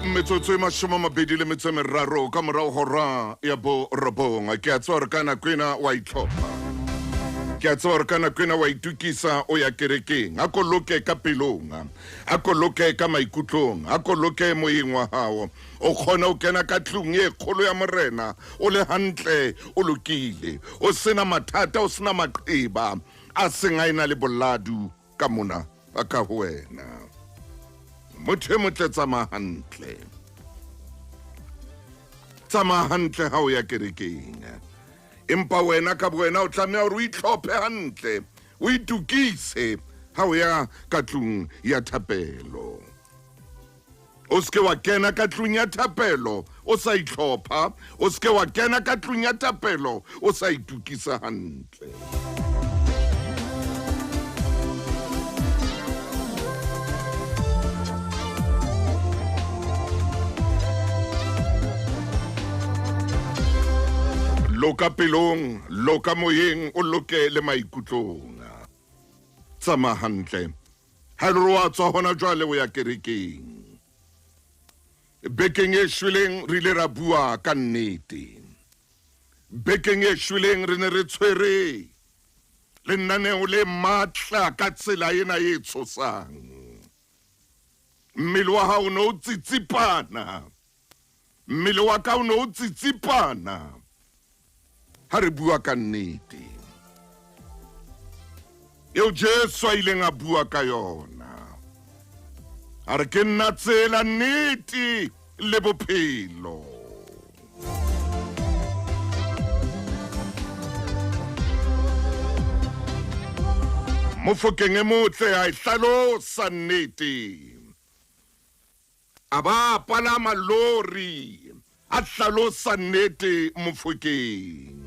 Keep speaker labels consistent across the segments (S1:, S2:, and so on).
S1: Metsotso e mashome a mabedi le metso e meraro ka morao hora ya bo robonga. Ke a tswa hore ka nako ena wa itlhopha. Ke a tswa hore ka nako ena wa itukisa o ya kerekeng. A ko loke ka pelong, a ko loke ka maikutlong, a ko loke moyeng wa hao. O kgona o kena ka tlung e kgolo ya morena, o le hantle, o lokile. O sena mathata, o sena maqeba, a seng a ena le boladu ka mona a ka ho wena. Motho e motle tsamaya hantle. Tsamaya hantle ha o ya kerekeng. Empa wena ka wena o tlameha hore o itlhophe hantle, o itukise ha o ya ka tlung ya thapelo. O ske wa kena ka tlung ya thapelo o sa itlhopha, o ske wa kena ka tlung ya thapelo o sa itukisa hantle. Loka pelong, loka moyeng, o loke le maikutlong. Tsamaya hantle. Ha re wa tswa hona jwale o ya kerekeng. Bekeng e shweleng re ile ra bua ka nnete. Bekeng e shweleng re ne re tshwere lenaneo le matla ka tsela ena e tshosang. Mmele wa hao no tsitsipana. Mmele wa ka o no tsitsipana. Ha re bua ka nnete. Eo Jesu a ileng a bua ka yona. A re ke nna tsela, nnete le bophelo. Mofokeng e motle a e hlalosa nnete. A ba palama lori a hlalosa nnete mofokeng.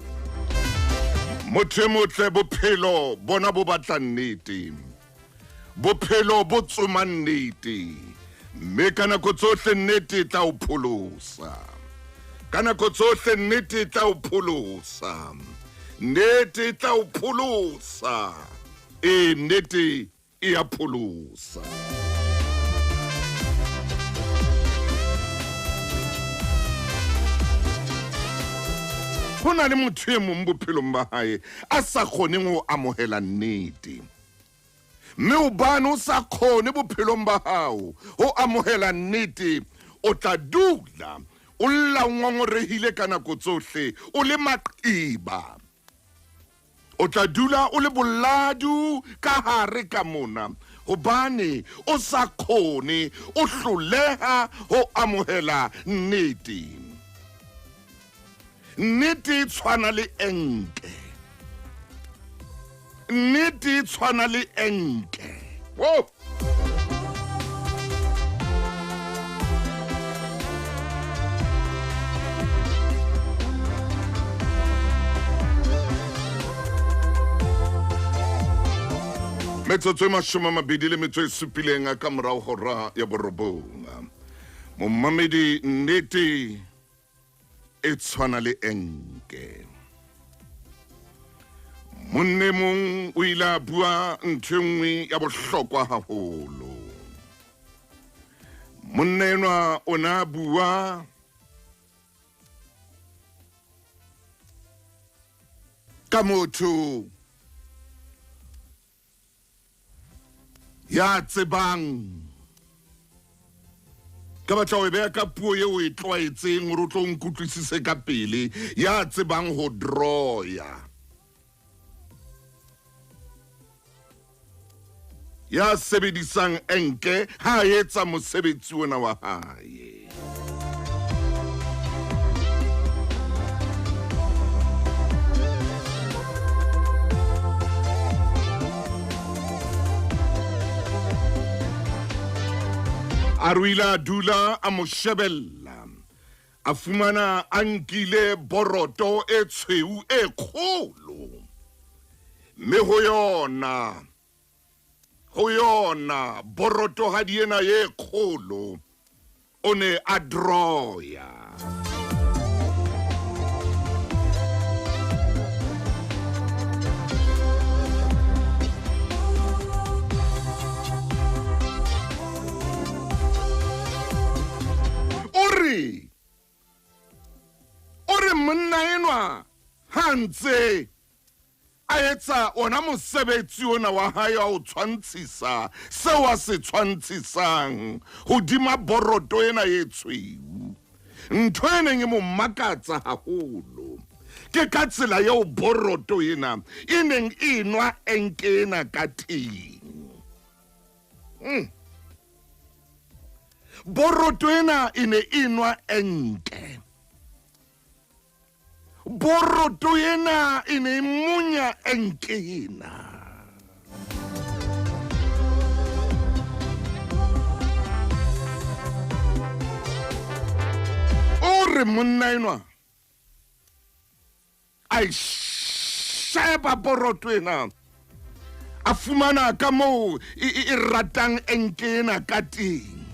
S1: Motho e motle bophelo bona bo batla nnete. Bophelo bo tsoma nnete. Mme ka nako tsohle nnete tla o pholosa. Ka nako tsohle nnete tla o pholosa. Nnete tla o pholosa. Nnete e a pholosa. Ho na le motho e mong bophelong ba hae a sa kgoneng ho amohela nnete. Mme hobane o sa kgone bophelong ba hao ho amohela nnete, o tla dula o langwangorehile ka nako tsohle, o le maqeba. O tla dula o le boladu ka hare ka mona, hobane o sa kgone, o hloleha ho amohela nnete. Nnete e tshwana le enke. Nnete e tshwana le enke. Whoa! Metsotso e mashome a mabedi le metso e supileng ka morao hora ya borobonga. Momamedi, nnete e tshwana le enke. Monne mong o ile a bua ntho nngwe ya bohlokwa haholo. Monne enwa o na bua ka motho ya tsebang. Ka batla o beha ka puo eo e tlwaetseng hore o tlo nkutlwisise ka pele, ya tsebang ho draw-ya. Ya sebedisang enke ha etsa mosebetsi ona wa hae. A ruila dula a mo shebella. A fumana a nkile boroto e tshweu e kgolo. Mme ho yona boroto hadi ena e kgolo, o ne a draw-ya. hantse a etsa ona mosebetsi ona wa hae wa ho tshwantshisa seo a se tshwantshisang hodima boroto ena e tshweu. Ntho e neng e mo makatsa haholo ke ka tsela eo boroto ena e neng e nwa enke ena ka teng. Boroto ena e ne e nwa enke. Boroto ena e ne e munya enke ena. Ore monna enwa a sheba boroto ena a fumana ka moo e ratang enke ena ka teng,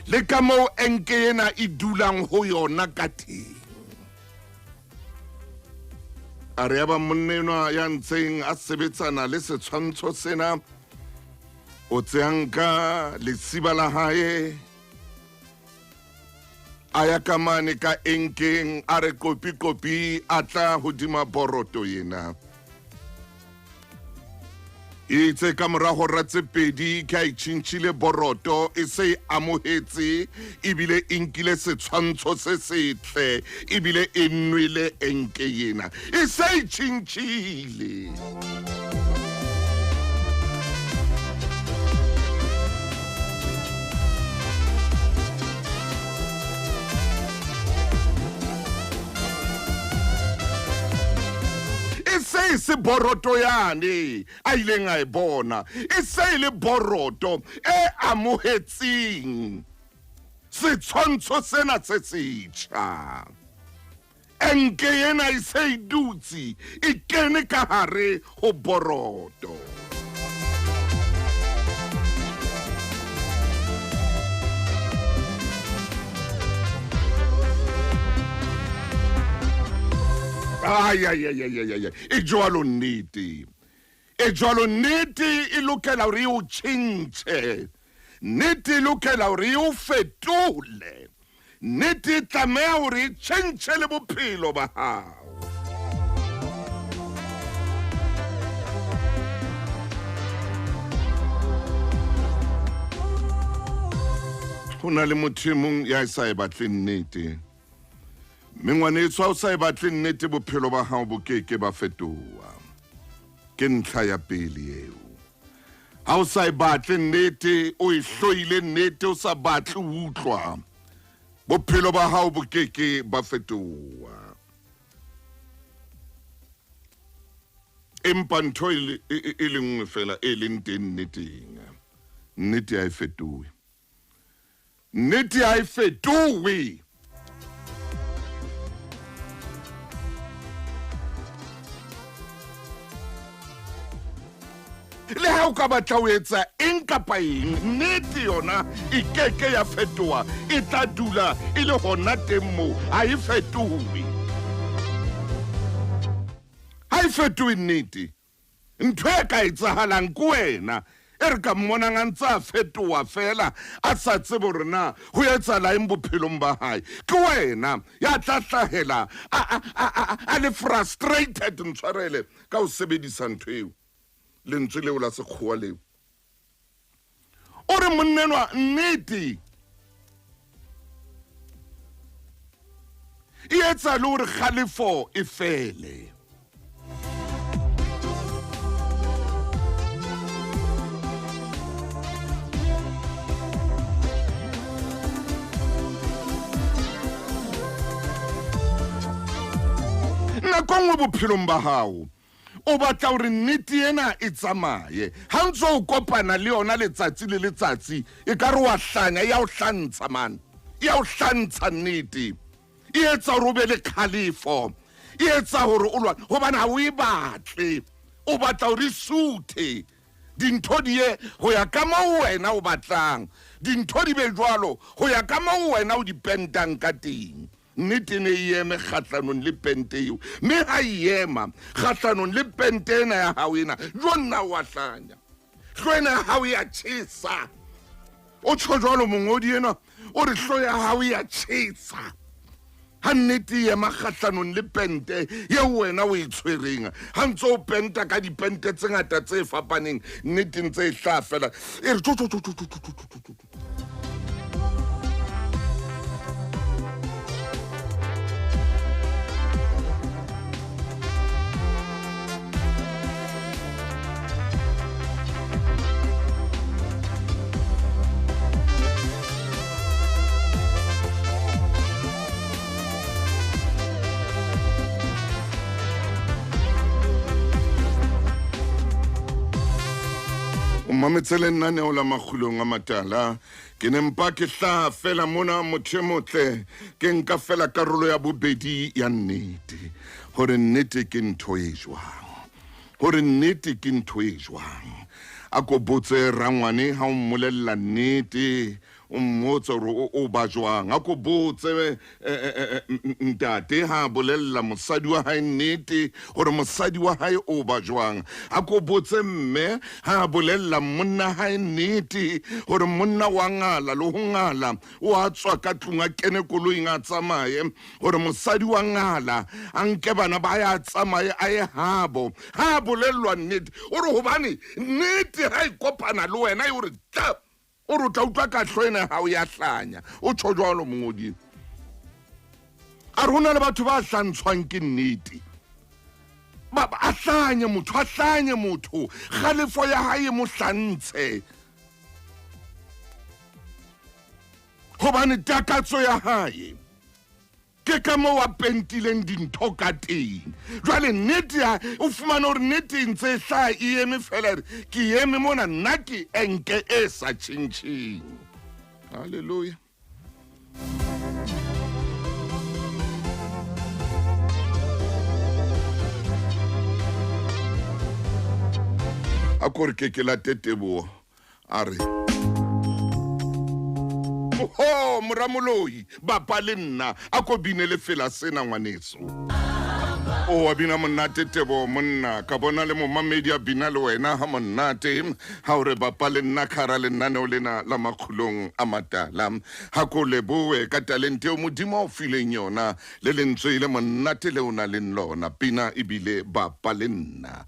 S1: le ka moo enke ena e dulang ho yona ka teng. A re ba monna enwa ya ntseng a sebetsana le setshwantsho sena, o tseanka lesiba la hae a ya kamane ka enkeng a re kopi a tla hodima boroto ena. Itse ka morago ra tse pedi ka itšhintšhile boroto e se e amohetse ebile e nkile setshwantsho se setle ebile e nwele enke ena e se itšhintšhile. E se boroto yane a ileng a e bona, e se le boroto e amohetseng setshwantsho sena se setjha. Enke ena e se e dutse e kene ka hare ho boroto. E jwalo nnete. E jwalo nnete e lokela hore e o tjhentjhe. Nnete e lokela hore e o fetole. Nnete e tlameha hore e tjhentjhe le bophelo ba hao. Ho na le motho e mong ya sa e batle nnete. Mengwanetso ha o sa e batle nnete bophelo ba hao bo keke ba fetoha. Ke ntlha ya pele eo. Ha o sa e batle nnete, o e hloile nnete, o sa batle ho utlwa, bophelo ba hao bo keke ba fetoha. Empa ntho e le nngwe fela e leng teng nneteng. Nnete ha e fetohe. Nnete ha e fetohe. Le ha o ka batla ho etsa eng kapa eng, nnete yona e keke ya fetoha, e tla dula e le hona teng moo, ha e fetohe. Ha e fetohe nnete, ntho e ka etsahalang ke wena e re ka mmonang a ntse a fetoha fela a sa tsebe hore na ho etsahala eng bophelong ba hae. Ke wena ya tla hlahela a le frustrated, ntshwarele, ka ho sebedisa ntho eo. Lentswe leo la sekgowa leo. O re monnenwa nnete e etsa le hore kgalefo e fele. Nako nngwe bophelong ba hao o batla hore nnete ena e tsamaye, ha ntse o kopana le yona letsatsi le letsatsi e ka re wa hlanya, ya o hlantsha man, ya o hlantsha nnete, e etsa hore o be le kgalefo, e etsa hore o lwane hobane ha o e batle, o batla hore e suthe, dintho di ye ho ya ka moo wena o batlang, dintho di be jwalo ho ya ka moo wena o di pentang ka teng. Nnete ne e eme kgahlanong le pente eo, mme ha e ema kgahlanong le pente ena ya hao ena, jonna wa hlanya, hlo ena ya hao ya tjhesa. O tjho jwalo mongodi ena, o re hlo ya hao ya tjhesa. ha nnete ye makgatlanong le pente ye wena o e tshwereng ha ntse o penta ka dipente tse ngata tse fapaneng nnete ntse e hlaha fela e re mametsele nnaneo la Makgulong A Matala ke ne mpa ke hlaha fela mona motho e motle ke nka fela karolo ya bobedi ya nnete hore nnete ke ntho e jwang hore nnete ke ntho e jwang a ko botse rangwane ha o mmolella nnete o mmotse hore o ba jwang a ko botse ntate ha bolella mosadi wa hae nnete hore mosadi wa hae o ba jwang a ko botse mme ha bolella monna hae nnete hore monna wa ngala le ho ngala o a tswa ka tlung a kene koloing a tsamaye hore mosadi wa ngala a nke bana ba ya tsamaye a ye habo ha bolellwa nnete hore hobane nnete ha ikopana le wena e hore tla o re tla utlwa katlho ena ha o ya hlanya o tsho jwalo mongodi a re hona le batho ba hlantshwang ke nnete a hlanye motho kgalefo ya hae mo hlantshe hobane takatso ya hae ke ka mo wa pentileng dintho ka teng jwale nnete o fumana hore nnete ntse hlaha e eme fela ke eme mona nna ke enke e sa tjhentjheng halleluja a kore ke la teteboho a re ho moramoloi bapa le nna a ko binele fela sena ngwaneso o wa bina monate tebo monna ka bona le momamedi a bina le wena ha monate ha o re bapa le nna khara le nna o lena la Makgulong A Matala ha ko leboe ka talente o modimo o fileng yona le lentswe le monate le ona le lona pina ibile bapa le nna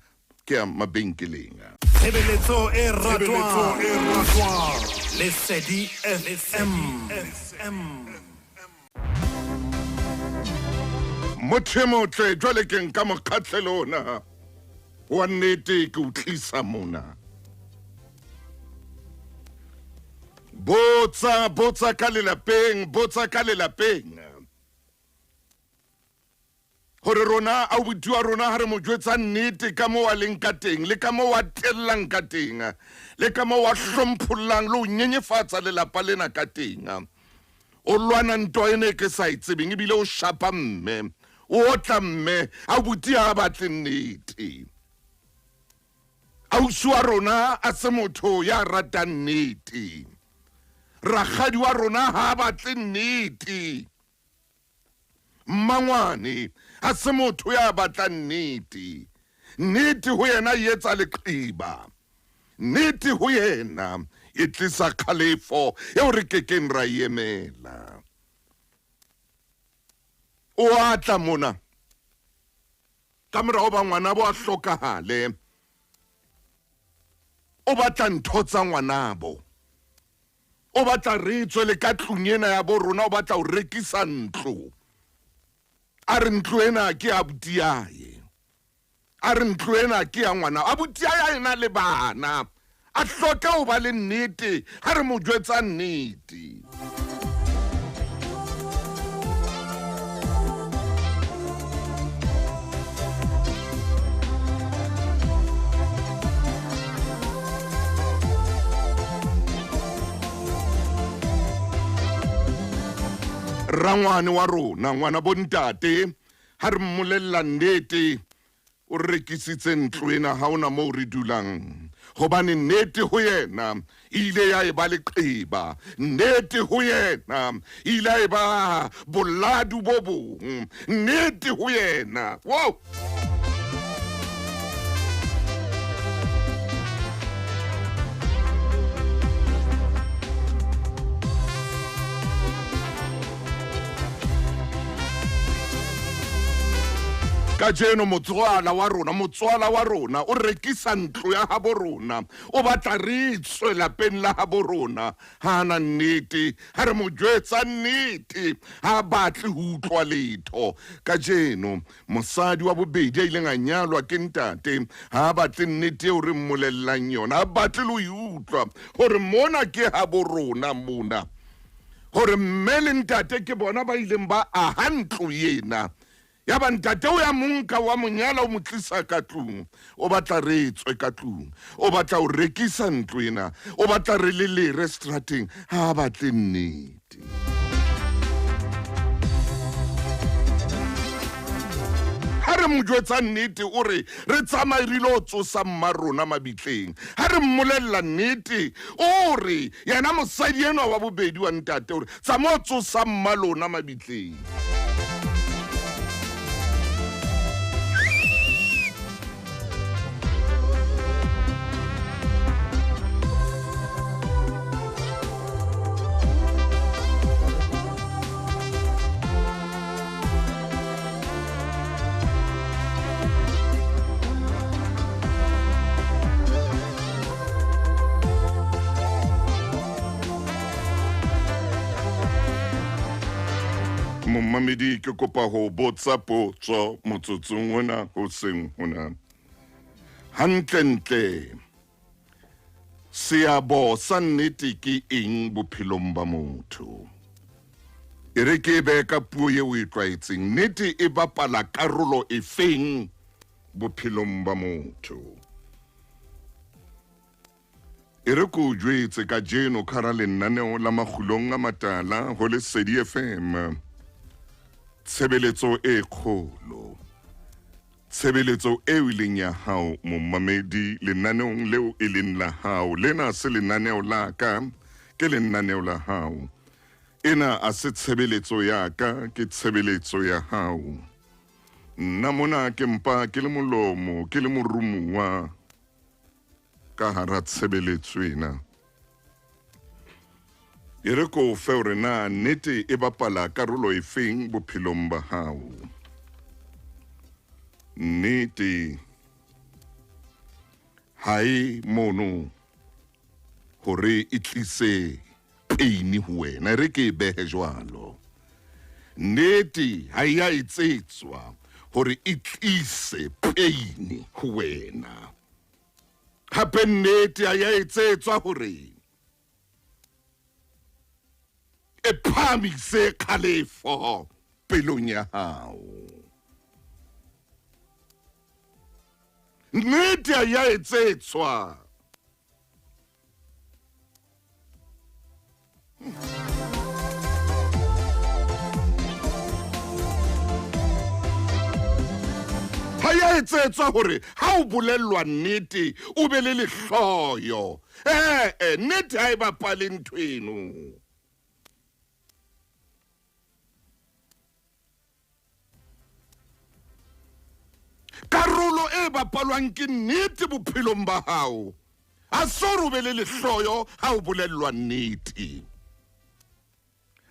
S1: ke a mabenkeleng
S2: Tshebeletso e ratwang Lesedi FM
S1: motho e motle jwale ke nka mokgatlhelo ona wa nnete ke o tlisa mona botsa ka lelapeng hore rona a butiwa rona ha re mo jwetsa nnete ka mo wa leng ka teng le ka mo wa tellang ka teng le ka mo wa hlomphullang le o nyenyefatsa lelapa lena ka teng o lwana ntwa ene ke sa itsebeng ebile o shapa mme o otla mme a buti a batle nnete ausi wa rona a se motho ya ratang nnete rakgadi wa rona ha batle nnete mmangwane a se motho ya batlang nnete ho yena e etsa leqiba nnete ho yena e tlisa kgalefo eo re kekeng ra emela o atla mona ka morao ba ngwana bo a hlokahale o batla ntho tsa ngwanabo o batla re tswele ka tlung ena ya bo rona o batla o rekisa ntlo a re ntlo ena ke abuti yae a re ntlo ena ke ya ngwana abuti yae ena le bana a hloke ho ba le nnete ha re mo jwetsa nnete rangwane wa rona ngwana bontate ha re mmolella nnete o rekisitse ntlo ena ha ona moo re dulang hobane nnete ho yena ile ya e ba leqiba nnete ho yena ile ya e ba boladu bo bong nnete ho yena wow ka jeno motswala wa rona o rekisa ntlo ya habo rona o batla re tswe lapeng la habo rona ha na nnete ha re mo jwetsa nnete ha batle ho utlwa letho ka jeno mosadi wa bobedi a ileng a nyalwa ke ntate ha batle nnete o re mmolellang yona ha batle lo utlwa hore mona ke habo rona mona hore mme le ntate ke bona ba ileng ba aha ntlo yena ya ba ntate o ya monka wa monyala o motlisa ka tlung o batla re tswe ka tlung o batla o rekisa ntlo ena o batla re le restauranteng ha batle nnete ha re mojwetsa nnete o re re tsamaerile o tsosa mma rona mabitleng ha re mmolella nnete o re yena mosadi eno wa bobedi wa ntate o re tsama o tsosa mma lona mabitleng Mamedi ke kopa ho botsa potso motsotsong ona ho seng hona hantle seabo sa nnete ke eng bophelong ba motho e re ke be ka puo ye o e tlwaetseng nnete e bapala karolo e feng bophelong ba motho e re ko jwetse ka jeno khara lenaneo la Makgulong A Matala ho le Sedi FM tshebeletso e kgolo tshebeletso e ileng ya hao momamedi lenaneong leo e leng la hao lena se lenaneo la ka ke lenaneo la hao ena a se tshebeletso ya ka ke tshebeletso ya hao nna mona ke mpa ke le molomo ke le morumuwa ka hara tshebeletso ena e re ko fe hore na nnete e bapala karolo e feng bophelong ba hao nnete ha e mono hore e tlise peini ho wena re ke behe jwalo nnete ha ya etsetswa hore e tlise peini ho wena hape nnete ha ya etsetswa hore e phamise khalefo pelong ya hao nnete ha ya etsetswa ha ya etsetswa hore ha o bolellwa nnete o be le lehloyo nnete ha e bapale ntho eno karolo e bapalwang ke nnete bophelong ba hao a so re be le lehloyo ha o bolellwa nnete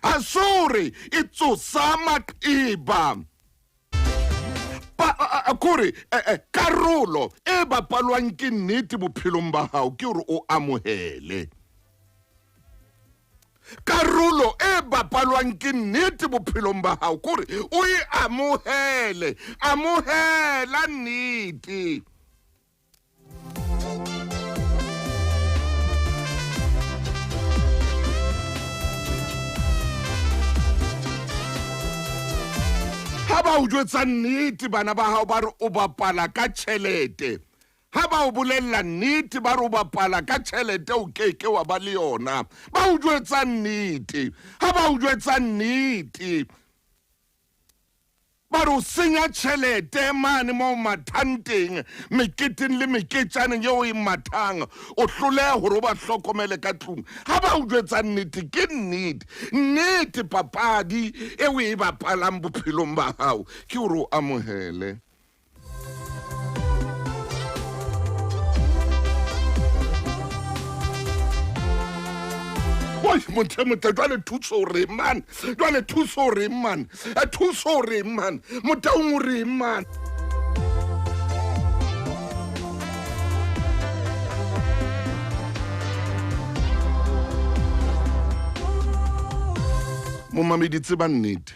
S1: a so re e tsosa maqeba kore karolo e bapalwang ke nnete bophelong ba hao ke hore o amohele karolo e bapalwang ke nnete bophelong ba hao kore o e amohele amohela nnete ha ba o jwetsa nnete bana ba hao ba re o bapala ka tjhelete ha ba o bolella nnete ba re o bapala ka tjhelete o keke wa ba le yona ba o jwetsa nnete ha ba o jwetsa nnete ba re o senya tjhelete mane mo mathanteng meketeng le meketjaneng yeo e mathang o hloleha hore o ba hlokomele ka tlung ha ba o jwetsa nnete ke nnete papadi eo e bapalang bophelong ba hao ke hore o amohele motho jwale thuso re man jwale thuso re man thuso re man motho o re man Momamedi tseba nnete.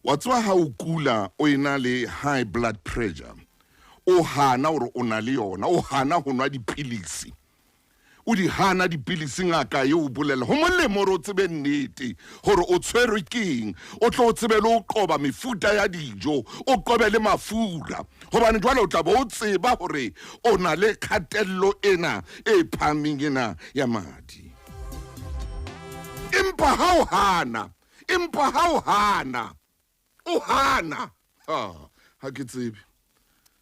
S1: Wa tswa ha o kula o ena le high blood pressure. O hana hore o na le yona, o hana ho nwa dipilisi. O di hana dipilisi ngaka ye o bolela. Ho molemo hore o tsebe nnete hore o tshwerwe keng. O tlo o tsebe le o qoba mefuta ya dijo, o qobe le mafura. Hobane jwale o tla bo o tseba hore o na le kgatello ena e phahameng ena ya madi. Empa ha o hana, o hana. Ha ke tsebe.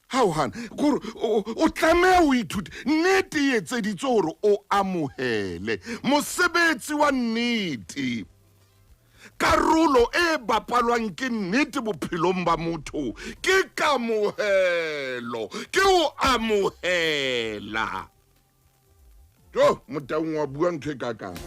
S1: Ha o hana, o tlameha o ithute. Nnete e etseditswe hore o amohele. Mosebetsi wa nnete. Karolo e bapalwang ke nnete bophelong ba motho ke kamohelo, ke o amohela. Jo, motaung wa bua ntho e kakang.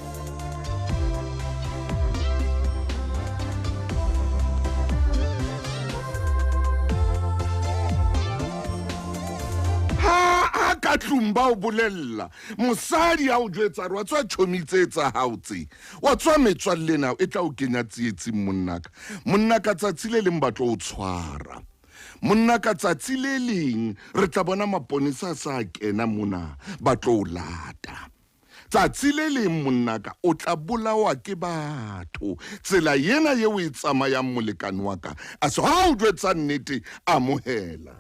S1: Ha ka tlumba o bolella mosadi ha o jwetsa re wa tswa chomitsetsa hautse wa tswa metswalle na e tla o kenya tsietsing monnaka tsatsi le leng batlo o tshwara monnaka tsatsi le leng re tla bona maponisa sa kena mona batlo o lata tsatsi le leng monnaka o tla bolawa ke batho tsela yena ye o e tsamayang molekane wa ka a se ha o jwetsa nnete amohela.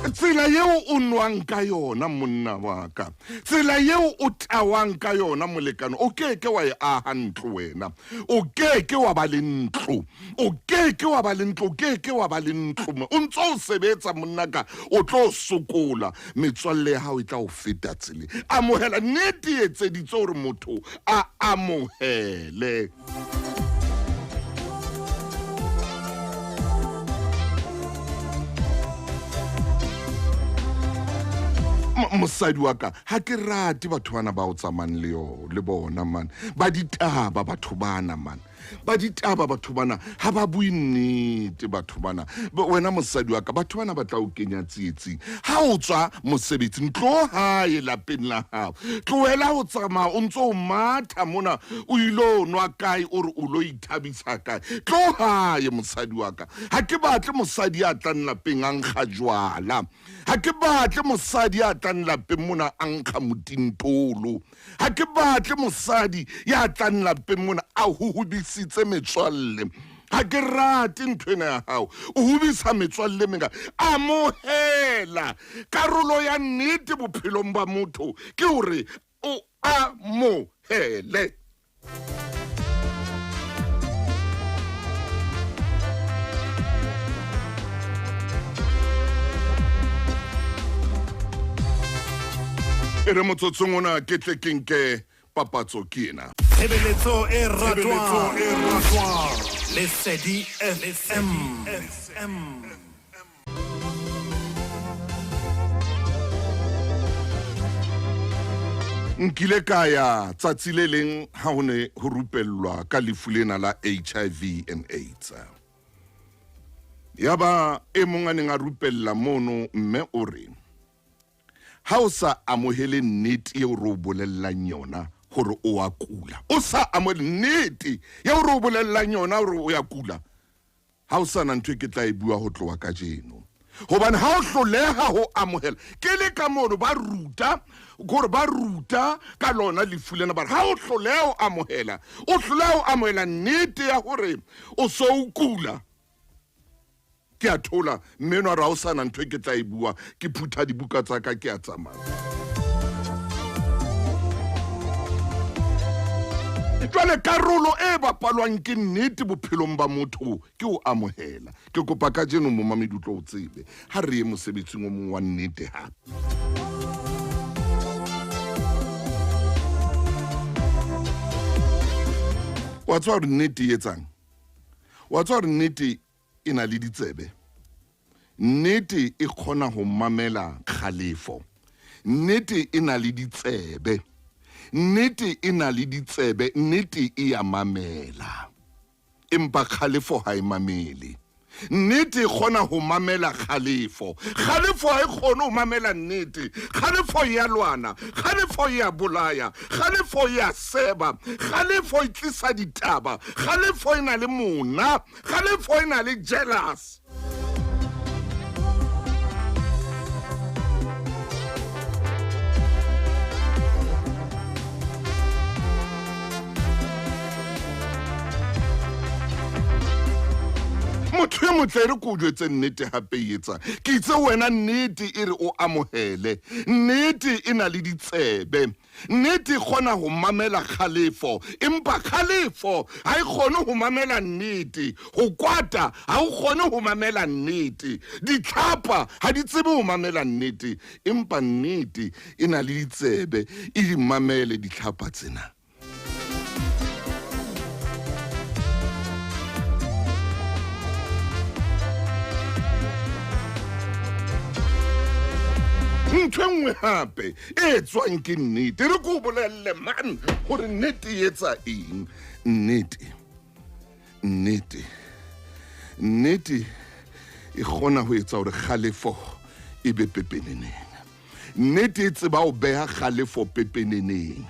S1: Tsela yeo o nwang ka yona monna wa ka, tsela yeo o tawang ka yona molekane, o keke wa e aha ntlo wena, o keke wa ba le ntlo, o keke wa ba le ntlo, o keke wa ba le ntlo. O ntso o sebetsa monna ka, o tlo sokola, metswalle ya hao e tla o feta tsele. Amohela, nnete e etseditswe hore motho a amohele. Mosadi wa ka ha ke rate batho bana ba o tsamang le bona man ba ditaba batho bana man ba ditaba batho bana ha ba bue nnete batho bana wena mosadi wa ka batho bana ba tla o kenya tsietsing ha o tswa mosebetsing tlo hae lapeng la hao tlohela ho tsamaya o ntso o matha mona o ilo nwa kae o re o lo ithabisa kae tlo hae mosadi wa ka ha ke batle mosadi ya tlang lapeng a nkga jwala ha ke batle mosadi ya tlang lapeng mona a nkga motintolo ha ke batle mosadi ya tlang lapeng mona a huhudisitse metswalle ha ke rate nthwena ya hao o hubisa metswalle menga amohela karolo ya nnete bophelong ba motho ke hore o amohele. Ere motsotsong ona ke tle ke nke papatso ke ena.
S2: Tshebeletso e ratwang Lesedi FM.
S1: Nkile kaya tsatsi le leng ha ho ne ho rupellwa ka lefu lena la HIV and AIDS. Yaba e mong a neng a rupella mono mme o re ha o sa amohele nnete eo re o bolellang yona hore o a kula o sa amohele nnete eo re o bolellang yona hore o ya kula ha o sa na ntho ke tla e bua ho tlowa ka jeno hobane ha o hloleha ho amohela ke le ka mono ba ruta gore ba ruta ka lona lefu lena ba ha o hloleha ho amohela nnete ya hore o so o kula ke a thola mmeno ra o sana ntho ke tla e bua ke phutha dibuka tsa ka ke a tsamaya jwale karolo e bapalwang ke nnete bophelong ba motho ke o amohela ke kopa ka jeno momamedi o tlo o tsebe ha re ye mosebetsing o mong wa nnete hape wa tswa re nnete e etsang wa tswa re nnete ina le ditsebe nnete e khona ho mamela khalefo nnete ina le ditsebe nnete ina le ditsebe nnete e ya mamela empa khalefo ha e mamele nnete e kgona ho mamela kgalefo ha e kgone ho mamela nnete kgalefo ya lwana kgalefo ya bolaya kgalefo ya seba kgalefo e tlisa ditaba kgalefo e na le mona kgalefo e na le jealous. motho e motle re ko jwetse nnete hape etsa ke itse wena nnete e re o amohele nnete e na le ditsebe nnete e kgona ho mamela kgalefo empa kgalefo ha e kgone ho mamela nnete ho kwata ha o kgone ho mamela nnete ditlhapa ha di tsebe ho mamela nnete empa nnete e na le ditsebe e di mamele ditlhapa tsena. ntho nngwe hape e tswang ke nnete re ko bolelle man gore nnete e etsa eng nnete e kgona ho etsa gore kgalefo e be pepeneneng nnete e tseba ho beha kgalefo pepeneneng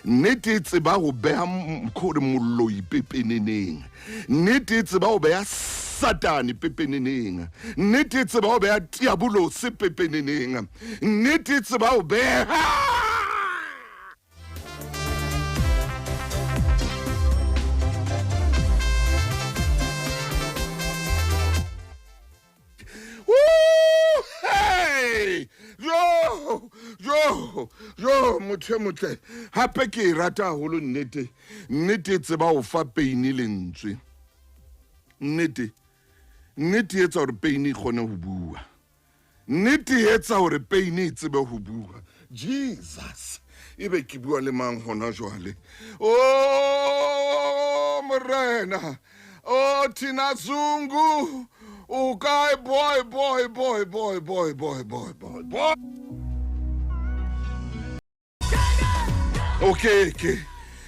S1: nnete e tseba ho beha gore moloi pepeneneng nnete e tseba ho beha satani pepeneneng nnete e tseba ho beha diabolose pepeneneng nnete e tseba ho beha yo motho e motle hape ke e rata haholo nnete e tseba ho fa peini lentswe nnete e etsa hore peini e kgone ho bua nnete e etsa hore peini e tsebe ho bua Jesus ebe ke bua le mang hona jwale morena Thina Zungu okay boy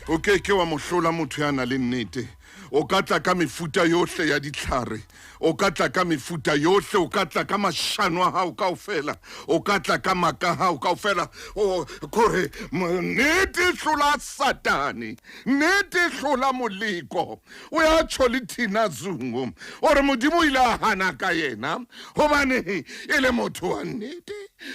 S1: okay ke wa mohlola motho ya na le nnete o ka tla ka mefuta yohle ya ditlhare o ka tla ka mefuta yohle o ka tla ka mashano a hao kaofela o ka tla ka maka hao kaofela o kore nnete hlola satani nnete hlola moleko o ya tshole Thina Zungu ore modimo ile a hana ka yena hobane e le motho wa nnete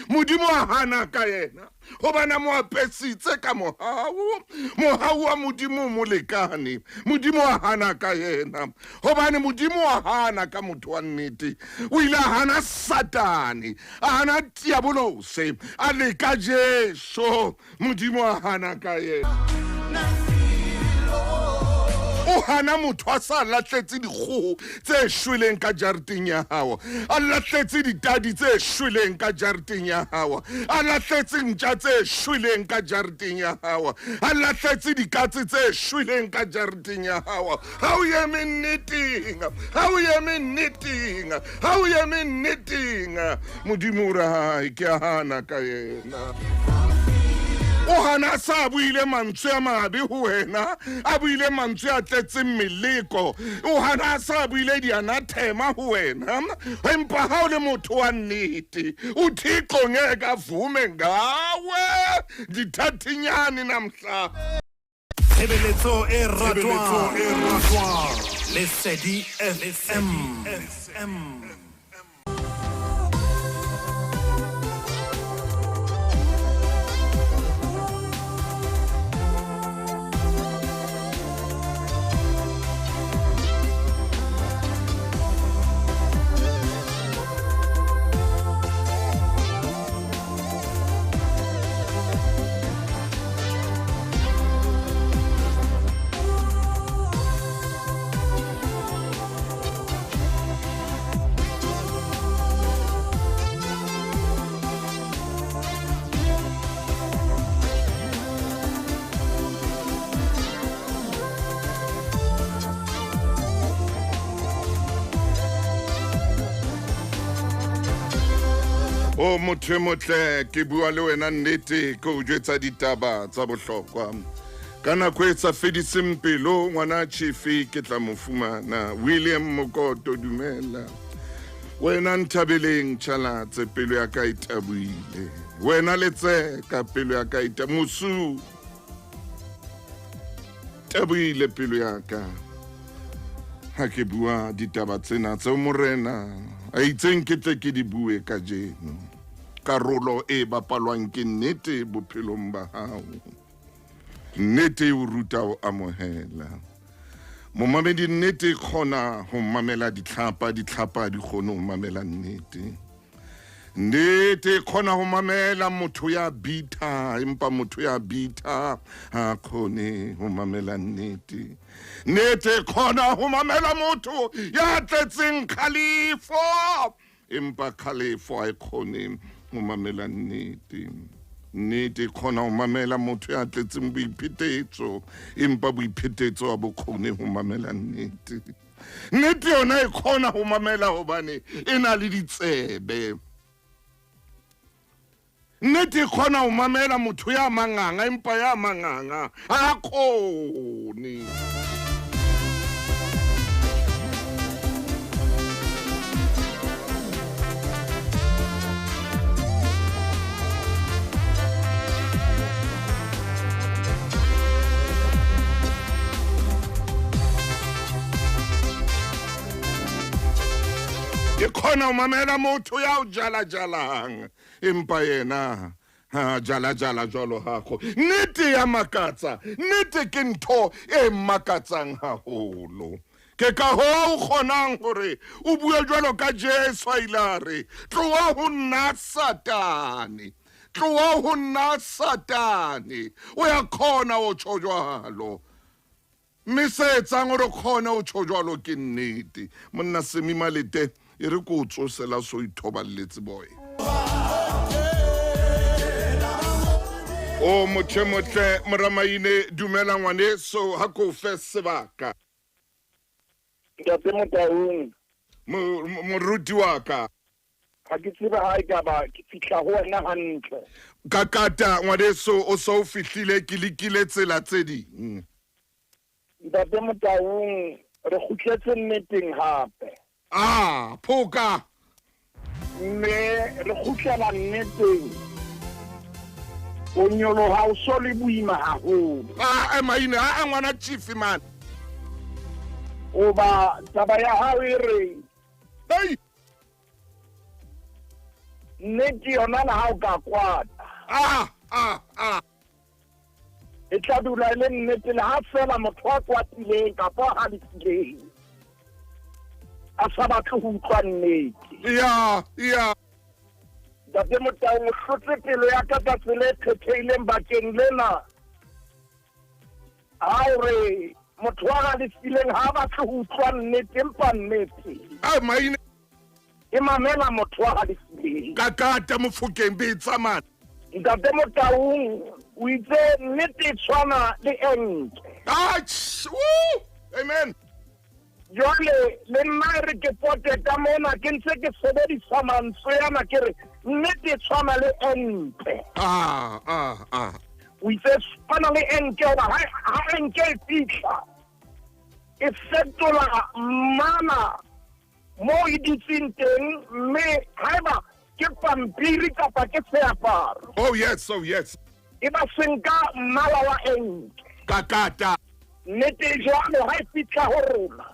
S1: modimo a hana ka yena hobane mo apesitse ka mohau wa modimo mo lekane modimo a hana ka yena hobane modimo a hana ka motho wa nnete o ile a hana satani a hana diabolose a leka Jesu modimo a hana ka yena o hana motho a sa latletse dikgoho tse shweleng ka jareteng ya hao a latletse ditadi tse shweleng ka jareteng ya hao a latletse ntja tse shweleng ka jareteng ya hao a latletse dikatse tse shweleng ka jareteng ya hao ha o eme nneteng modimo o re hai ke a hana ka yena o hana sa buile mantswe a mabe ho wena a buile mantswe a tletseng meleko o hana sa buile dianathema ho wena empa ha o le motho wa nnete uThixo ngeke avume ngawe dithathinyane namhla
S2: Tshebeletso e ratwang Lesedi FM.
S1: o motho motle ke bua le wena nnete ke o jwetsa ditaba tsa bohlokwa Kana kwe sa fediseng pelo ngwana Chifi ke tla mo fumana William Mokoto dumela wena Nthabeleng Tšhalatse pelo ya ka itabuile wena Letseka pelo ya ka itamusu tabuile pelo ya ka ha ke bua ditaba tsena tse morena a itseng ke tle ke di bue ka jeno karolo e bapalwang ke nnete bophelong ba hao nnete o ruta o amohela momamedi nnete khona ho mamela ditlhapa di khona ho mamela nnete nnete khona ho mamela motho ya bitha empa motho ya bitha ha khone ho mamela nnete nnete khona ho mamela motho ya tletseng khalifo empa khalifo ai khone ho mamela nnete nnete khona ho mamela motho ya tletseng boiphetetso empa boiphetetso a bokgone ho mamela nnete nnete yona e khona ho mamela hobane ena le ditsebe nnete khona ho mamela motho ya manganga empa ya manganga ha khone ke khona ho mamela motho ya o jala empa yena ha jala jwalo hakho nnete ya makatsa nnete ke ntho e makatsang haholo ke ka ho kgonang hore o bue jwalo ka Jesu ilare tloa ho nna satane tloa ho nna satane o ya khona o tsho jwalo misetsang o re khona o tsho jwalo ke nnete monna Semimalete e re ko tsosela so ithoballetse boy o motle moramaine dumela ngwane so ha ko fe sebaka
S3: Ntate Motaung
S1: moruti wa ka
S3: ha ke tseba ha e ka ba ke fihla ho wena hantle
S1: ka kata ngwane so o so fihlile ke lekile tsela tse ding
S3: Ntate Motaung re khutletse nneteng hape
S1: phoka
S3: mme re khutlela nneteng o nyoloha o so le boima haholo
S1: maine ngwana Chief man
S3: o ba taba ya hao e re
S1: hey
S3: nnete yona na ha o ka kwata e tla dula le nnete le ha fela motho a kwatileng kapa ha le sileng a sa batle ho utlwa nnete
S1: ya
S3: Ntate Motaung hlotse pelo ya ka ka tsela e kgethehileng bakeng lena ha re motho wa le sileng ha batle ho utlwa nnete empa nnete
S1: maine
S3: e mamela motho wa le sileng
S1: ka kata mofokeng be tsamana
S3: Ntate Motaung o itse nnete e tshwana le enke
S1: amen
S3: jwale le nna re ke pote ka mona ke ntse ke sebedisa mantswe yana ke re nnete e tshwana le enke o itse tshwana le enke ha enke e fihla e fetola mmala mo e ditseng teng mme haeba ke pampiri kapa ke seaparo
S1: oh yes
S3: e ba senka mmala wa enke
S1: ka kata
S3: nnete jwalo ha e fihla ho rona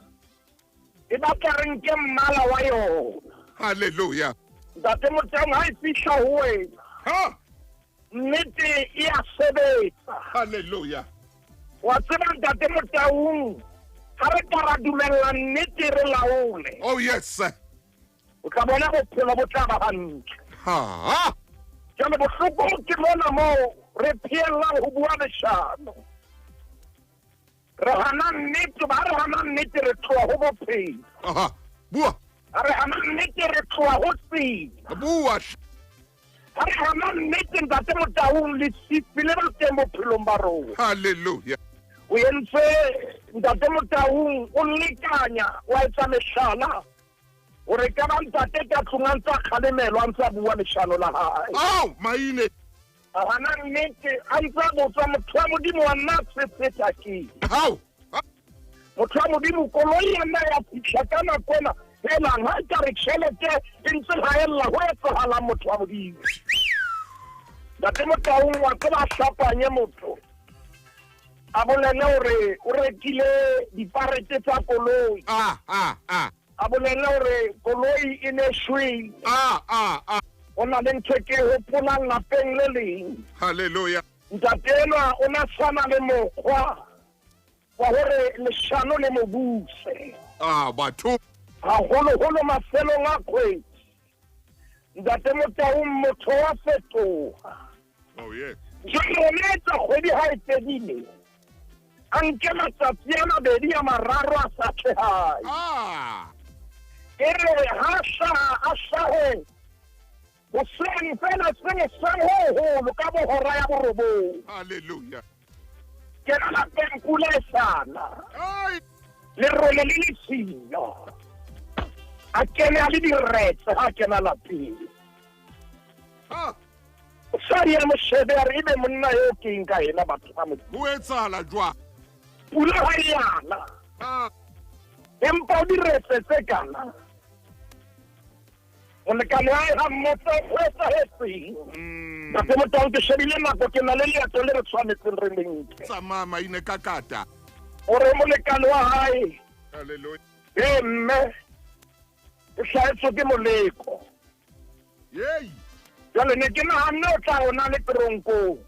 S3: e ba ka reng ke mmala wa yona
S1: hallelujah
S3: Ntate Motaung ha e fihla ho wena nnete e a sebetsa
S1: hallelujah
S3: wa tseba Ntate Motaung ha re ka ra dumella nnete re laole
S1: oh yes
S3: o tla bona bophelo bo tla ba hantle jwale bohloko ke mona mo re pheellang ho bua leshano re hana nnete ba re hana nnete re tloha ho bophelo
S1: bua
S3: re hana nnete re tloha ho sila
S1: bua
S3: ha re hana nnete Ntate Motaung le sipi le ba teng bophelong ba rona
S1: hallelujah
S3: o entse Ntate Motaung o lekanya wa etsa leshala o re ka ba ntate ka tlong a ntsa kgalemelo a ntsa bua leshano la hae
S1: maine
S3: Hana nnete a ntse a botsa motho wa Modimo wa nna tsetsa ke.
S1: Hao.
S3: Motho wa Modimo koloi ya nna ya fitlha ka nako ena hela ha ka re tšhelete e ntse ga ella ho etsahala motho wa Modimo. Ntate Motaung wa ke ba hlapanye motho. A bolele hore o rekile diparete tsa koloi. A bolele hore koloi e ne shwe. O na le ntho ke hopolang lapeng le leng.
S1: Hallelujah.
S3: Ntate enwa o na tshwana le mokgwa wa hore leshano le mo buse.
S1: Batho.
S3: Haholo mafelong a kgwedi. Ntate Motaung motho wa fetoha.
S1: Oh yeah.
S3: Jone tsa kgwedi ha e fedile. Anke matsatsi a mabedi a mararo a sa tlehai. Ere ha shahe. Hoseng fela senge sangoholo ka bohora ya borobong.
S1: Hallelujah.
S3: Ke na lapeng pula e sana. Le role le lesilo. A kene a le diretse ha kena lapeng. Sa di mo shebe a re ebe monna yo ke nka ena batho ba mo.
S1: Ho etsahala jwa.
S3: Pula ha yana. Empa o diretse tse kana. O ne ka ha motho ho etsahetseng. Ntate Motaung ke shebile nako ke na le leeto le re tshwanetseng re le nke.
S1: Tsamaya maine ka kata.
S3: O re molekane wa hae.
S1: Hallelujah.
S3: Mme e hlahetswe ke moleko.
S1: Yey.
S3: Jale ne ke nahanne o tla ona le tronko.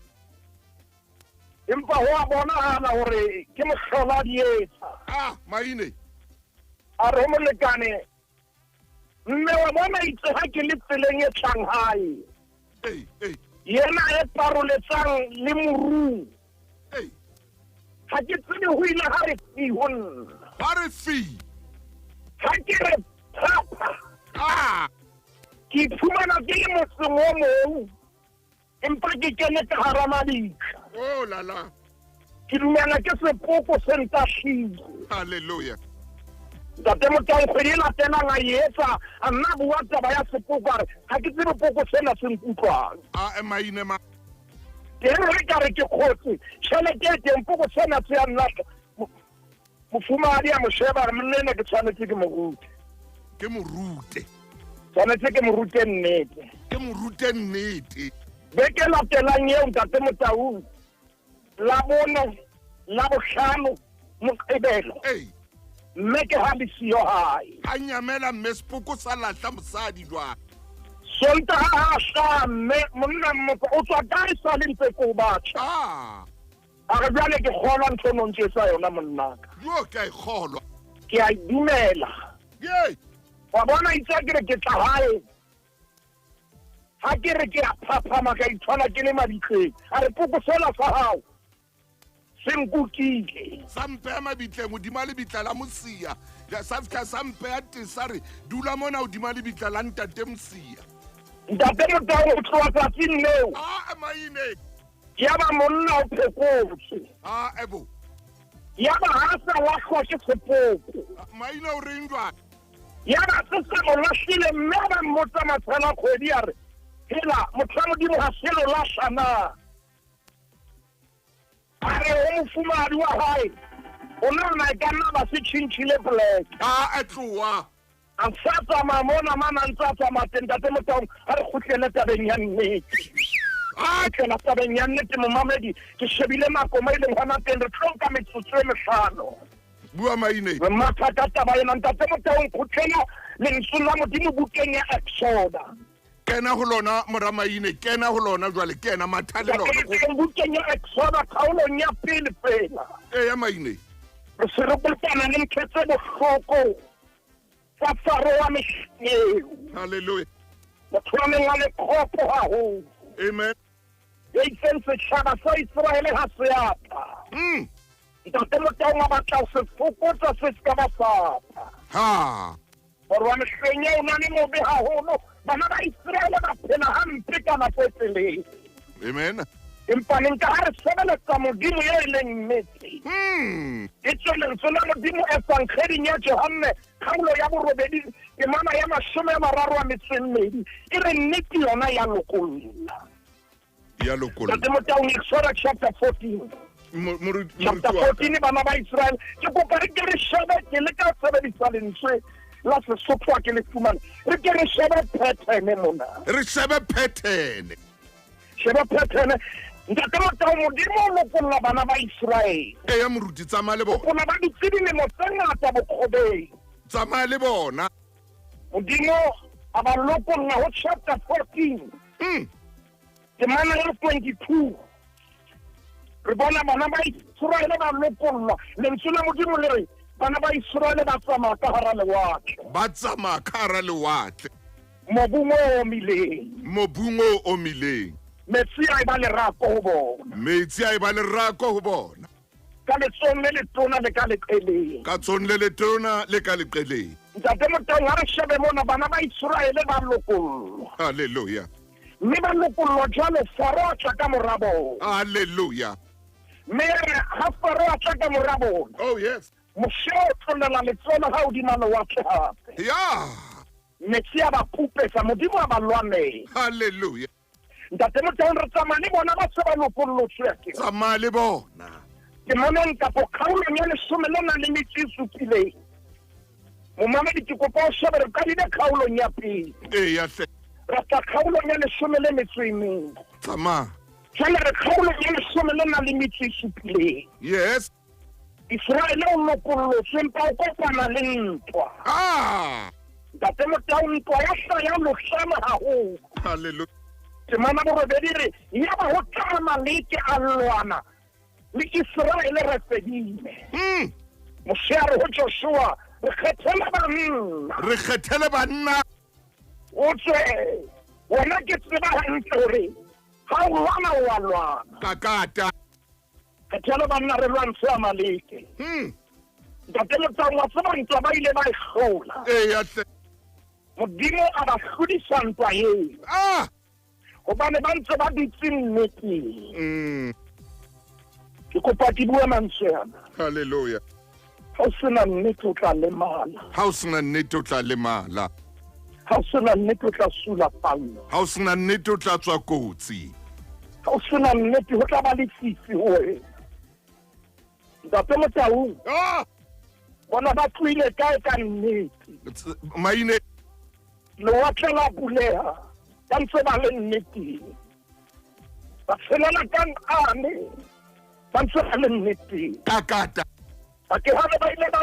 S3: Empa ho a bonahala hore ke mohlola dietsa.
S1: Maine.
S3: A re molekane mme wa bona itse ha ke le tseleng e Shanghai. Yena e paroletsang le moru. Ha ke tsebe ho ile ha re fi hon.
S1: Ha re fi.
S3: Ha ke re papa. Ke fumana ke le motseng o mong. Empa ke kene ka hara mabitla.
S1: Oh la la.
S3: Ke dumela ke sepoko se ntashile.
S1: Hallelujah.
S3: Ntate Motaung kgwedi e latelang a etsa a nna bua taba ya sepoko a re ha ke tsebe poko sena se nkutlwang.
S1: Maine ma.
S3: Ke re ka re ke kgotse tšhelete e teng poko sena se ya nna mofumadi a mo sheba re monna ke tshwanetse ke mo rute.
S1: Ke mo rute.
S3: Tshwanetse ke mo rute nnete.
S1: Ke mo rute nnete.
S3: Beke latelang eo Ntate Motaung la bone la bohlano Moqebelo. Mme ke ha le siyo hae.
S1: A nyamela mme sepoko sa lahla mosadi jwa.
S3: Sontaha ha hla mme monna motho o tswa kae sa le ntse ko batho. A re jwale ke kgolwa ntho no ntse sa yona monnaka.
S1: Yo ke a kgolwa.
S3: Ke a dumela.
S1: Yey.
S3: Wa bona itse ke re ke tla hae. Ha ke re ke a phaphama ka itshwana ke le mabitleng. A re poko sela sa hao. Senkukile.
S1: Sampe ya mabitleng hodima le bitla la mosia. Ya safika sampe ya tesare dula mona hodima le bitla la ntate mosia.
S3: Ntate Motaung o tloha tsatsing leo.
S1: Maine.
S3: Ya ba monna o phekotse.
S1: Ebo.
S3: Ya ba ha sa lahlwa ke sepoko.
S1: Maine o reng jwa.
S3: Ya ba se sa mo lahlile mme ba mmotsa matshala kgwedi a re hela motho wa Modimo ha se lo lahla na. A re o mofumadi wa hae o nana e ka nna ba se tjhintjhile poleke.
S1: E tloha.
S3: A sa tsamaya mona mana ntse a tsamaya teng Ntate Motaung a re kgutlele tabeng ya nnete. Kena tabeng ya nnete momamedi ke shebile nako mo e leng hona teng re tlo nka metsotso e mehlano.
S1: Bua Maine.
S3: Re matha ka taba ena Ntate Motaung kgutlela lentswe la Modimo bukeng ya Exoda.
S1: Kena ho lona mora Maine, kena ho lona jwale kena mathale lona.
S3: Bukeng ya Exoda kgaolong ya pele fela.
S1: Ya Maine.
S3: Re se re kopana le ntho tse bohloko tsa Faro wa mehleng.
S1: Hallelujah.
S3: Motho wa meng a le kgopo haholo.
S1: Amen.
S3: Ya itseng setjhaba sa Israele ha se ata. Ntate Motaung a batla ho se fokotsa se ska ba sata. Faro wa mehleng eo na le mobe haholo. Bana ba Israele ba phela hampe ka nako e telele.
S1: Amen.
S3: Empa ne nka ha re sebeletsa Modimo ya e leng nnete. E tswe lentswe la Modimo e tswang kgweding ya Johanne kgaolo ya borobedi temana ya 32 e re nnete yona ya lokolla.
S1: ya lokolo
S3: ntate Motaung, Exodus chapter 14. Chapter 14 bana ba Israel ke kopa re ke re shebe ke le ka sebedisa lentswe la Sesotho ke le fumana re ke re shebe pattern mona
S1: re shebe pattern
S3: ntate Motaung modimo o lokolla bana ba Israel
S1: ya moruti tsamaya le bona
S3: bona ba ditsedilemo tse ngata bokgobeng
S1: tsamaya le bona
S3: modimo a ba lokolla ho chapter 14 ke mana ya 22 re bona bana ba Israel ba lokolla lentswe la modimo le re bana ba Israel ba tsamaya ka hara lewatle mobung o omileng metsi a ba lerako ho bona ka letsong le letona le ka leqeleng ntate Motaung ha re shebe mona bana ba Israel ba lokollwa
S1: haleluya
S3: mme ba lokollwa jwale Faro a tla ka morabo
S1: haleluya
S3: mme ha Faro a tla ka morabo
S1: oh yes
S3: moshe o tlolela letsola ha hodima lewatle hape
S1: ya
S3: metsi a ba phupetsa modimo a ba lwanela
S1: haleluya
S3: ntate Motaung re tsamaya le bona ba se ba lokollotswe
S1: tsamaya le bona
S3: ke moneng kapo kgaolong ya 17 momamedi ke kopa o shebe re kadile kgaolong ya pele
S1: ya hle
S3: ra tla kgaolong ya 14
S1: tsamaya
S3: jwale re kgaolong ya 17
S1: yes
S3: Israel o lokollotswe empa o kopana le ntwa ntate Motaung ntwa ya hlaya lohlano haholo
S1: haleluya
S3: temana borobedi re ya ba ho tla maleke a lwana le Israel re fedile moshare ho Joshua re kgethele banna o tswe wena ke tseba hantle hore ha o lwana
S1: kakata
S3: kgethele banna re lwantshe Amaleke ntate Motaung wa tseba ntwa ba ile ba e hlola
S1: ya hle
S3: modimo a ba hlodisa ntwa eo hobane ba ntse ba ditse nnete ke kopa ke bua mantswe ana
S1: haleluya
S3: ha o sena nnete o tla lemala
S1: ha o sena nnete o tla lemala
S3: ha o sena nnete o tla sula pallo
S1: ha o sena nnete o tla tswa kotsi
S3: ha o sena nnete ho tla ba le fifi ho wena ntate Motaung bona ba tloile kae ka nnete
S1: maine
S3: lewatle la buleha ka ntse ba le nnete ba felela kang ane ba ntse ba le nnete
S1: kakata
S3: a ke ha ba ile ba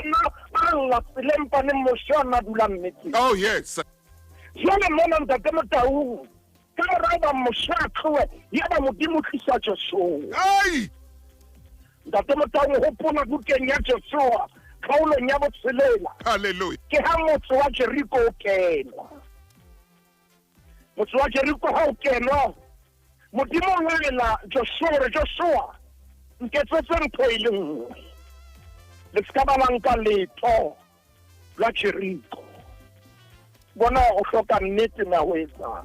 S3: alla selempa ne moshana dula nnete
S1: oh yes
S3: jwale mona ntate Motaung ka ra ba moshakwe ya ba modimo tlisa Joshua ntate Motaung ho pona bukeng ya Joshua kgaolong ya botshelela
S1: haleluya
S3: ke ha motse wa Jeriko o kenwa motse wa Jeriko ha o kenwa modimo o lela Joshua nketsetse ntho e le nngwe le ska ba nka letho la Jeriko bona o hloka nnete na ho etsa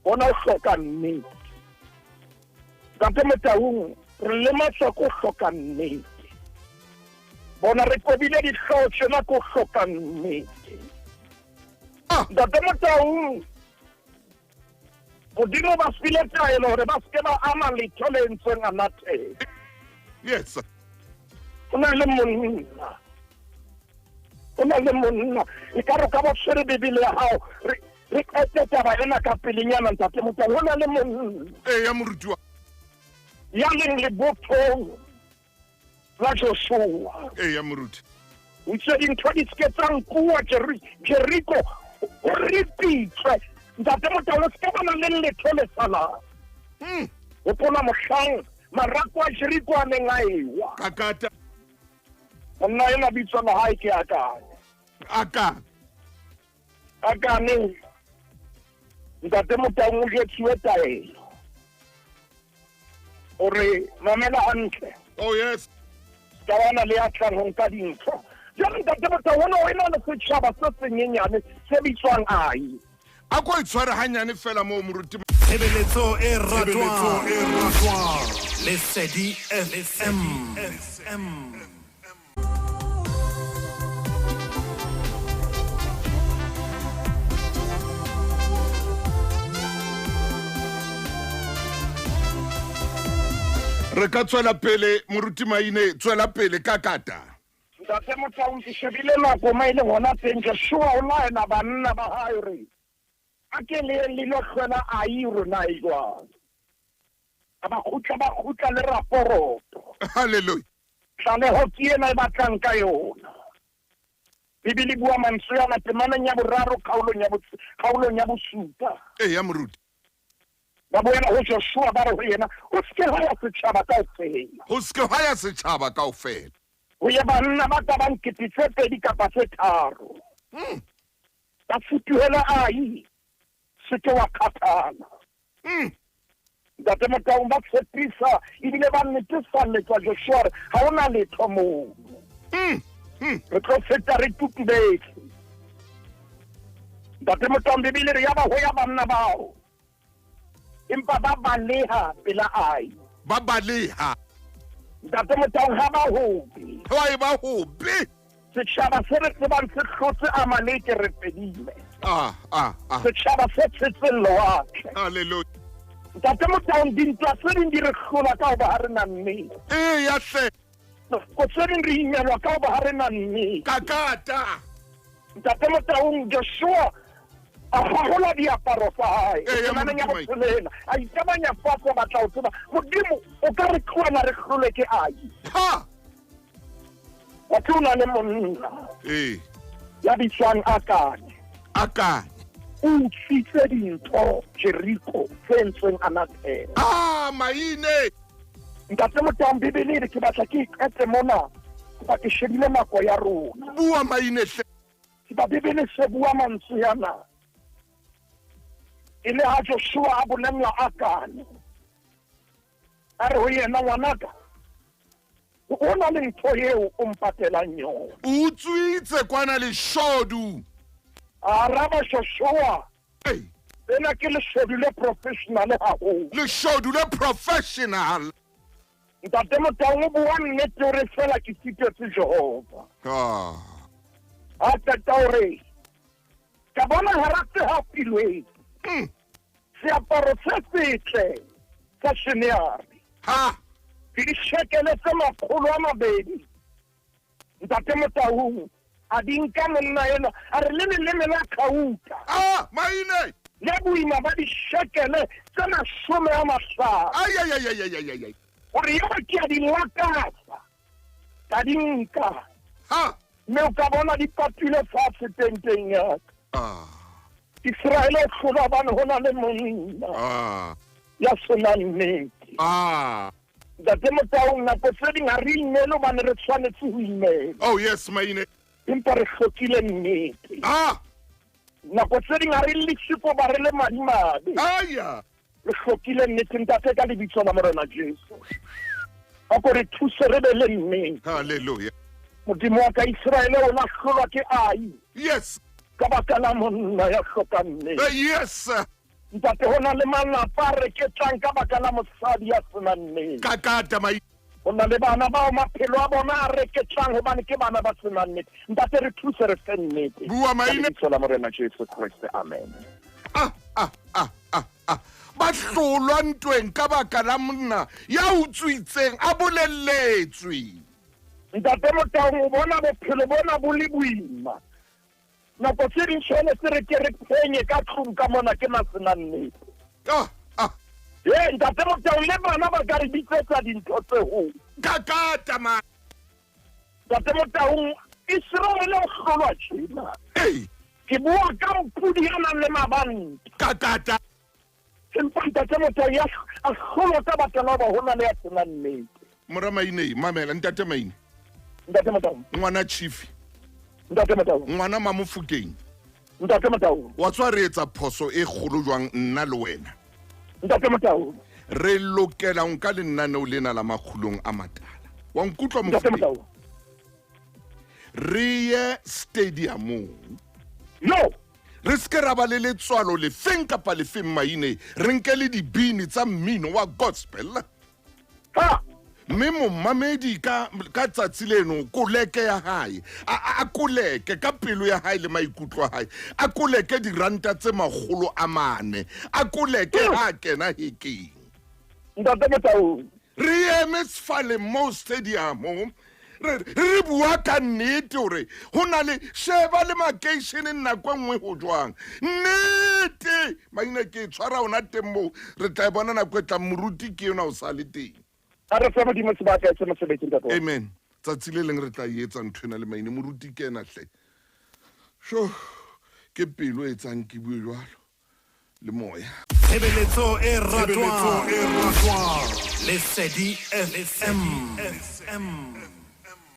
S3: bona o hloka nnete ntate Motaung re lematsa ko hloka nnete bona re kobile dihlooho tjena ko hloka nnete ntate Motaung modimo ba file taelo hore ba ske ba ama letho le entsweng a Nnete
S1: yes
S3: o na le monna e ka re ka ba tshwere bebele ya hao re qete taba ena ka pelenyana ntate Motaung ho na le monna
S1: ya moruti wa
S3: ya leng lebothong la Joshua
S1: ya moruti
S3: o itse dintho di ske tsa nkuwa Jeriko o ripitswe ntate Motaung o ske bana le letho le salang o pona mohlang marako a Jeriko a neng a ewa
S1: kakata
S3: monna ena bitso la hae ke akane ntate Motaung o jetsuwe taelo ore mamela hantle
S1: oh yes
S3: ka bana le a tlang ho nka dintho jwale ntate Motaung o ena le setjhaba se senyenyane se bitswang ai
S1: a ko itshware hanyane fela mo moruti
S2: tshebeletso e ratwang Lesedi FM
S1: re ka tswela pele moruti Maine tswela pele ka kata
S3: ntate Motaung ke shebile nako ma ile gona teng ke sure o laena banna ba hae re a ke le lo hlwela a iro na igwa ba khutla le raporoto
S1: hallelujah
S3: tlale ho ke ena e batlang ka yona Bibili bua mantswe na temana nya boraro khaulong ya bosupa
S1: ya moruti
S3: ba boela ho Joshua ba re ho yena o ske haya setjhaba kaofela
S1: ho ske haya setjhaba kaofela
S3: o ye banna ba ka bang kititse pedi kapa tse tharo ba futuhela ai se ke wa khathala ntate Motaung ba tshepisa ebile ba netefaletsa Joshua ha ona letho moo re tlo feta re tutubetse ntate Motaung Bibele re ya ba ho ya banna bao empa ba baleha pela ai
S1: ba baleha
S3: ntate Motaung ha ba hobe
S1: ha ba hobe
S3: setjhaba se re tsebang se hlotse Amaleke re pedile setjhaba se tshetselo wakhe
S1: hallelujah
S3: ntate Motaung dintwa se ding di re hlola ka ba ha re na nnete
S1: ya hle
S3: ko se ding re imelwa ka ba ha re na nnete
S1: kakata
S3: ntate Motaung Joshua a hola diaparo tsa hae maneng ya botshelela a itabanya fatshe ba tla o tseba modimo o ka re khona re hlole ke ai wa tuna le monna ya bitswang Akane o tsitse dintho Jericho fentseng anathela
S1: Maine
S3: ntate Motaung Bibele re ke batla ke etse mona ba ke shebile nako ya rona
S1: bua Maine
S3: ke ba Bibele se bua mantswe yana ile ha Joshua a bolela Akane a re ho yena ngwanaka o na le ntho eo o mpatelang yona
S1: o tswitse kwana le shodu
S3: araba Joshua ena ke le shodu le professional haholo
S1: le shodu le professional
S3: ntate Motaung o bua nnete o re fela ke sitetse Jehova a tataore ka bona harate ha pilwe seaparo se setle sa sheneari ke di shekele tse 200 ntate Motaung a dinka monna ena a re le la khauta
S1: Maine
S3: le boima ba di shekele tse 50
S1: ay
S3: o re yo ke a di lakasa ka dinka me o ka bona di patile fatshe tenteng ya Israel khola bana hona le monna ya sona nnete ntate Motaung nako tse ding a re inelo bana re tshwanetse ho imela
S1: oh yes Maine
S3: empa re hlokile nnete nako tse ding a re letsiko ba re le madimabe re hlokile nnete ntate ka lebitso la morena Jesu a ko re thuse re be le nnete
S1: hallelujah
S3: modimo wa ka Israel o la hlolwa ke ai
S1: yes
S3: ka baka la monna ya hlokang nnete
S1: yes
S3: ntate hona le malapa re ke tlang ka baka la mosadi ya senang nnete
S1: kakata Maine
S3: hona le bana bao maphelo a bona a re ke tlang hobane ke bana ba senang nnete ntate re thuse re fe nnete
S1: bua Maine
S3: la morena Jesu Kriste amen
S1: ba hlolwa ntweng ka baka la monna ya utswitseng a bolelletswe
S3: ntate Motaung o bona bophelo bona bo le boima nako tse ding tshwanetse re ke re phenye ka tlong ka mona ke masenang nnete ntate Motaung le bana ba ka re bitsetsa dintho tse ho
S1: kakata
S3: ntate Motaung Israel o hlolwa tjena ke bua ka mpudi ya nang le mabanta
S1: kakata
S3: empa ntate Motaung ya a hlolwa ka baka la ba hona le ya senang nnete
S1: mora Maine mamela ntate Maine
S3: ntate Motaung
S1: ngwana chief
S3: ntate Motaung
S1: ngwana Mamofokeng
S3: ntate Motaung
S1: wa tswa re etsa phoso e kgolo jwang nna le wena
S3: ntate Motaung
S1: re lokela nka le nnaneo lena la Makgulong A Matala wa nkutlwa Mofokeng re ye stadiumong
S3: no
S1: re ske ra ba le letswalo le feng kapa le feng Maine re nke le dibini tsa mmino wa gospel mme mommamedi ka tsatsi leno koleke ya hae a koleke ka pelo ya hae le maikutlo a hae a koleke diranta tse 400 a koleke ha kena hekeng
S3: ntate Motaung
S1: re eme sefale mo stadium re bua ka nnete gore go na le sheba le makeišeneng nako nngwe go jwang nnete maina ke tshwara ona teng moo re tla bona nako e tla moruti ke yona o sa le teng amen tsatsi le leng re tla etsa ntho ena le maine moruti ke ena hle sho ke pelo e tsang ke bue jwalo le moya
S2: tshebeletso e ratwang Lesedi FM